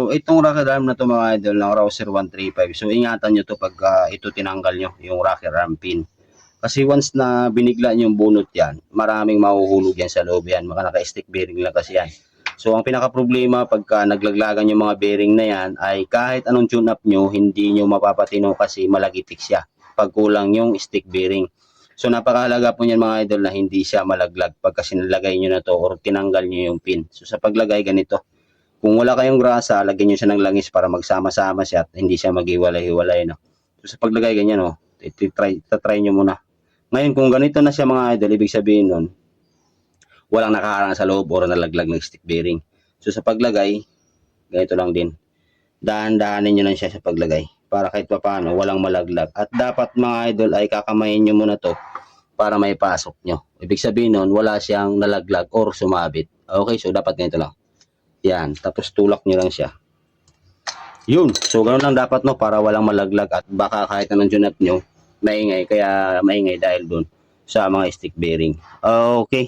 So, itong rocker arm na to mga idol, ng Rouser 135. So, ingatan nyo to pag ito tinanggal nyo, yung rocker arm pin. Kasi once na binigla nyo yung bunot yan, maraming mahuhulog yan sa loob yan. Maka naka-stick bearing lang kasi yan. So, ang pinaka-problema pagka naglaglagan yung mga bearing na yan ay kahit anong tune-up nyo, hindi nyo mapapatino kasi malagitik siya pag kulang yung stick bearing. So, napakahalaga po niyan mga idol na hindi siya malaglag pagka sinalagay nyo na to or tinanggal nyo yung pin. So, sa paglagay ganito, kung wala kayong grasa, lagyan nyo siya ng langis para magsama-sama siya at hindi siya maghiwalay-hiwalay. No? So, sa paglagay ganyan, no? Try nyo muna. Ngayon, kung ganito na siya mga idol, ibig sabihin nun, walang nakaharang sa loob or nalaglag ng stick bearing. So, sa paglagay, ganito lang din. Dahan-dahanin nyo lang siya sa paglagay para kahit pa paano, walang malaglag. At dapat mga idol ay kakamayin nyo muna to para may pasok nyo. Ibig sabihin nun, wala siyang nalaglag or sumabit. Okay, so dapat ganito lang. Yan, tapos tulak nyo lang siya. Yun, so ganoon lang dapat no para walang malaglag at baka kahit anong tune-up nyo, maingay, kaya maingay dahil dun sa mga stick bearing. Okay.